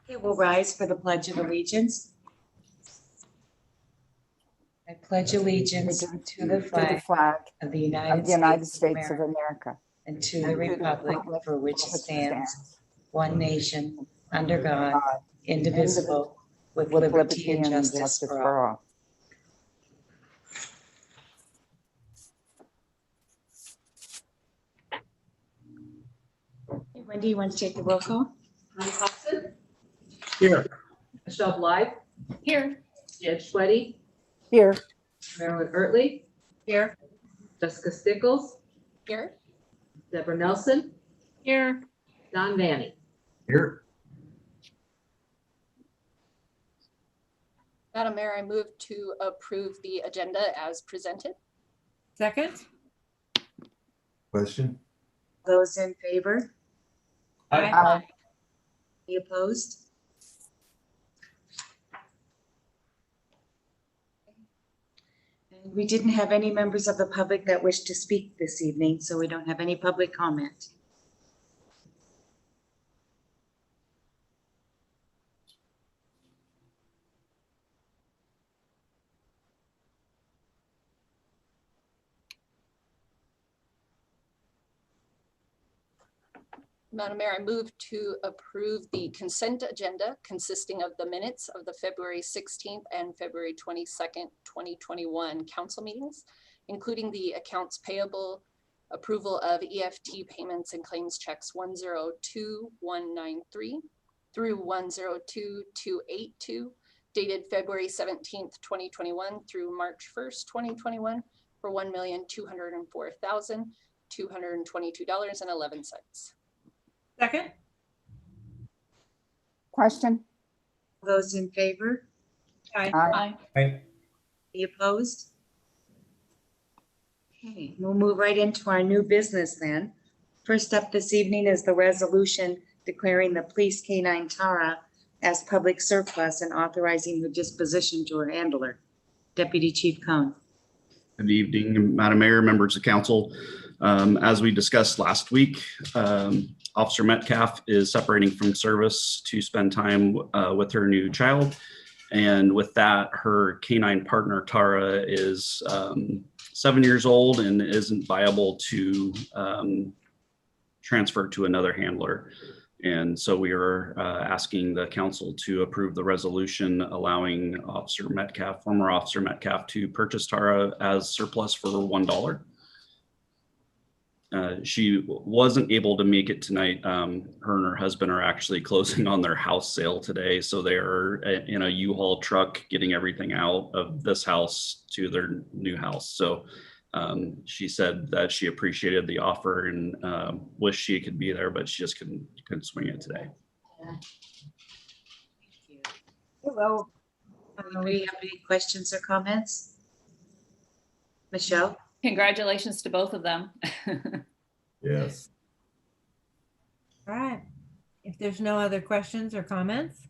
Okay, we'll rise for the Pledge of Allegiance. I pledge allegiance to the flag of the United States of America and to the republic for which it stands, one nation, under God, indivisible, with liberty and justice for all. Okay, Wendy, you want to take the roll call? Ron Thompson. Here. Michelle Blythe. Here. Jed Schweddy. Here. Marilyn Ertley. Here. Jessica Stickles. Here. Deborah Nelson. Here. Don Vanny. Here. Madam Mayor, I move to approve the agenda as presented. Second? Question? Those in favor? Aye. Any opposed? And we didn't have any members of the public that wish to speak this evening, so we don't have any public comment. Madam Mayor, I move to approve the consent agenda consisting of the minutes of the February 16th and February 22nd, 2021 council meetings, including the accounts payable, approval of EFT payments and claims checks 102193 through 102282, dated February 17th, 2021 through March 1st, 2021 for $1,204,222.11. Second? Question? Those in favor? Aye. Aye. Any opposed? Okay, we'll move right into our new business then. First up this evening is the resolution declaring the police canine Tara as public surplus and authorizing her disposition to her handler. Deputy Chief Cohn. Good evening, Madam Mayor, members of council. As we discussed last week, Officer Metcalf is separating from service to spend time with her new child. And with that, her canine partner, Tara, is 7 years old and isn't viable to transfer to another handler. And so we are asking the council to approve the resolution allowing Officer Metcalf, former Officer Metcalf, to purchase Tara as surplus for $1. She wasn't able to make it tonight. Her and her husband are actually closing on their house sale today. So they're in a U-Haul truck getting everything out of this house to their new house. So she said that she appreciated the offer and wished she could be there, but she just couldn't swing it today. Thank you. Hello. Anybody have any questions or comments? Michelle? Congratulations to both of them. Yes. All right. If there's no other questions or comments,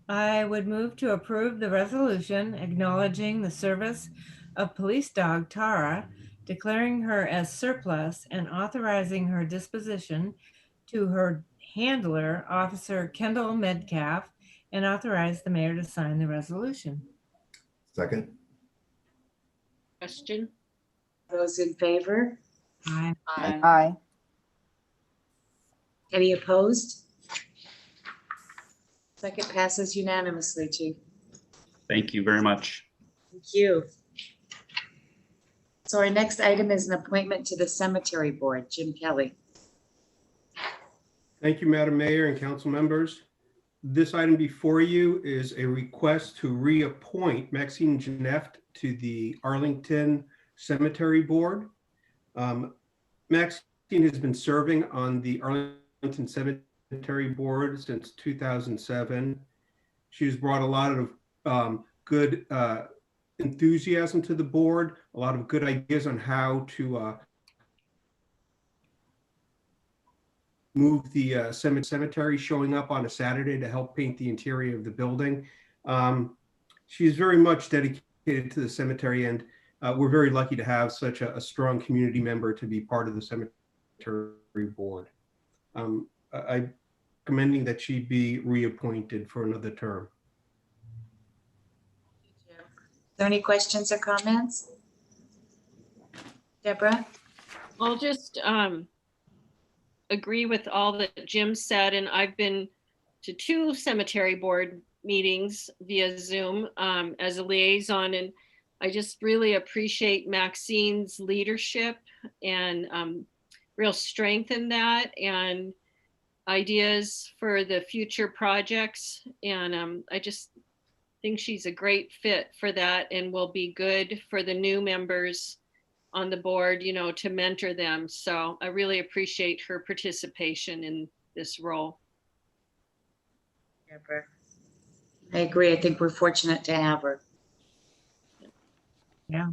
I would move to approve the resolution acknowledging the service of police dog Tara, declaring her as surplus and authorizing her disposition to her handler, Officer Kendall Metcalf, and authorize the mayor to sign the resolution. Second? Question? Those in favor? Aye. Aye. Any opposed? Second passes unanimously, Chief. Thank you very much. Thank you. So our next item is an appointment to the cemetery board. Jim Kelly. Thank you, Madam Mayor and council members. This item before you is a request to reappoint Maxine Geneft to the Arlington Cemetery Board. Maxine has been serving on the Arlington Cemetery Board since 2007. She's brought a lot of good enthusiasm to the board, a lot of good ideas on how to move the cemetery, showing up on a Saturday to help paint the interior of the building. She's very much dedicated to the cemetery, and we're very lucky to have such a strong community member to be part of the cemetery board. I recommending that she be reappointed for another term. Are there any questions or comments? Deborah? I'll just agree with all that Jim said, and I've been to 2 cemetery board meetings via Zoom as a liaison, and I just really appreciate Maxine's leadership and real strength in that, and ideas for the future projects. And I just think she's a great fit for that and will be good for the new members on the board, you know, to mentor them. So I really appreciate her participation in this role. Deborah. I agree. I think we're fortunate to have her. Yeah.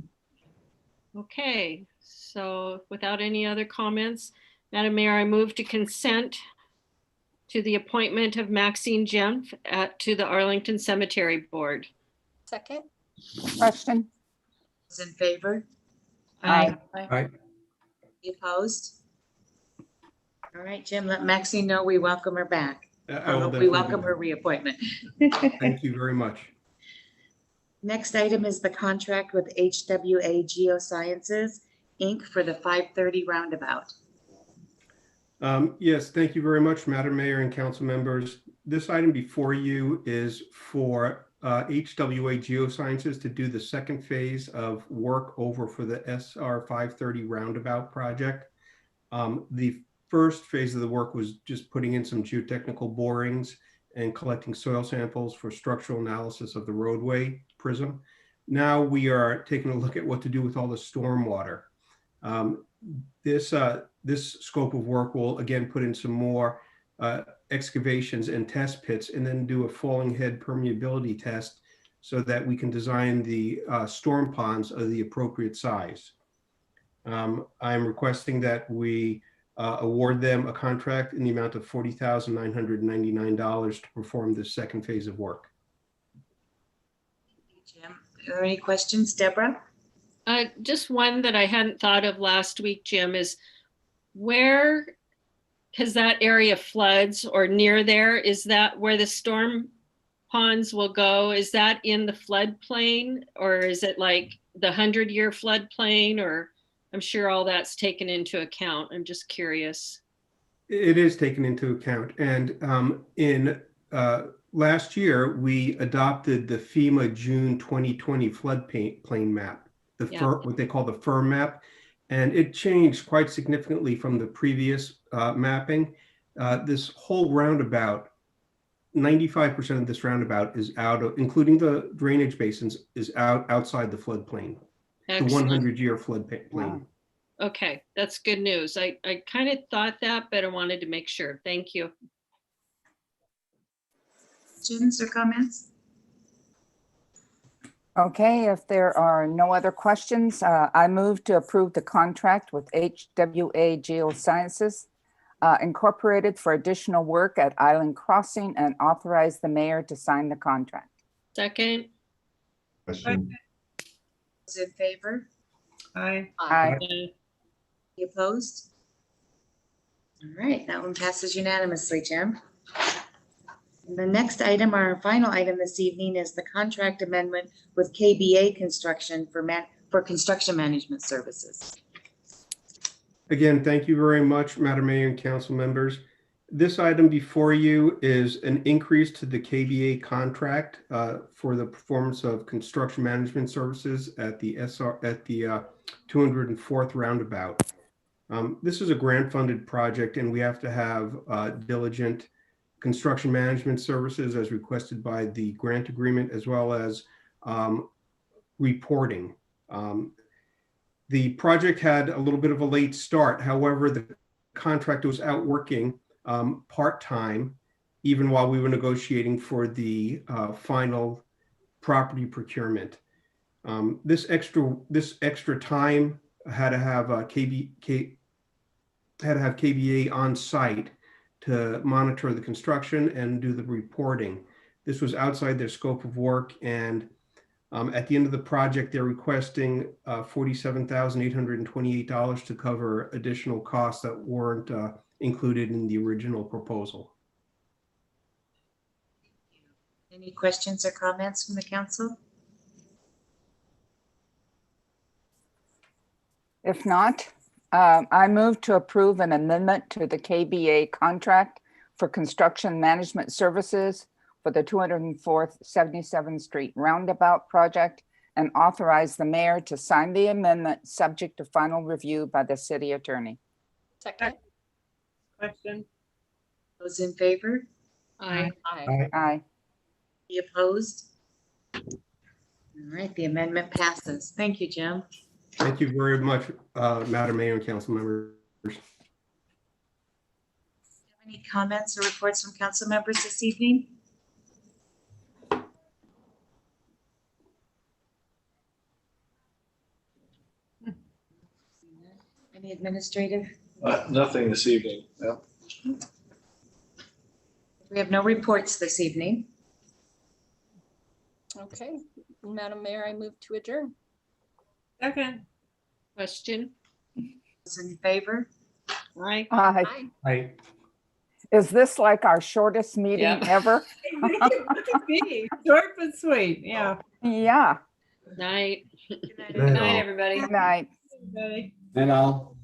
Okay, so without any other comments, Madam Mayor, I move to consent to the appointment of Maxine Jenf to the Arlington Cemetery Board. Second. Question? Those in favor? Aye. Aye. Any opposed? All right, Jim, let Maxine know we welcome her back. I will We definitely welcome do her that. reappointment. Thank you very much. Next item is the contract with HWA Geosciences, Inc. for the 530 roundabout. Yes, thank you very much, Madam Mayor and council members. This item before you is for HWA Geosciences to do the second phase of work over for the SR 530 roundabout project. The first phase of the work was just putting in some geotechnical borings and collecting soil samples for structural analysis of the roadway prism. Now we are taking a look at what to do with all the stormwater. This scope of work will again put in some more excavations and test pits, and then do a falling head permeability test so that we can design the storm ponds of the appropriate size. I'm requesting that we award them a contract in the amount of $40,999 to perform this second phase of work. Jim, are there any questions, Deborah? Just one that I hadn't thought of last week, Jim, is where, because that area floods or near there, is that where the storm ponds will go? Is that in the floodplain, or is it like the 100-year floodplain? Or I'm sure all that's taken into account. I'm just curious. It is taken into account. And in last year, we adopted the FEMA June 2020 floodplain map, what they call the FIRM map. And it changed quite significantly from the previous mapping. This whole roundabout, 95% of this roundabout is out of, including the drainage basins, is outside the floodplain. Excellent. The 100-year floodplain. Wow. Okay, that's good news. I kind of thought that, but I wanted to make sure. Thank you. Questions or comments? Okay, if there are no other questions, I move to approve the contract with HWA Geosciences Incorporated for additional work at Island Crossing and authorize the mayor to sign the contract. Second. Question? Those in favor? Aye. Aye. Any opposed? All right, that one passes unanimously, Jim. And the next item, our final item this evening, is the contract amendment with KBA Construction for construction management services. Again, thank you very much, Madam Mayor and council members. This item before you is an increase to the KBA contract for the performance of construction management services at the 204th roundabout. This is a grant-funded project, and we have to have diligent construction management services as requested by the grant agreement, as well as reporting. The project had a little bit of a late start. However, the contractor was out working part-time, even while we were negotiating for the final property procurement. This extra time had to have KBA on site to monitor the construction and do the reporting. This was outside their scope of work, and at the end of the project, they're requesting $47,828 to cover additional costs that weren't included in the original proposal. Any questions or comments from the council? If not, I move to approve an amendment to the KBA contract for construction management services for the 204th 77th Street Roundabout project and authorize the mayor to sign the amendment subject to final review by the city attorney. Second. Question. Those in favor? Aye. Aye. Aye. Any opposed? All right, the amendment passes. Thank you, Jim. Thank you very much, Madam Mayor and council members. Any comments or reports from council members this evening? Any administrative? Nothing this evening. No. We have no reports this evening. Okay, Madam Mayor, I move to adjourn. Second. Question? Those in favor? Aye. Aye. Aye. Aye. Is this like our shortest meeting Yeah. ever? Look at me. Short but sweet. Yeah. Yeah. Night. Good night, Good night, Night, everybody. Good night. Everybody. And I'll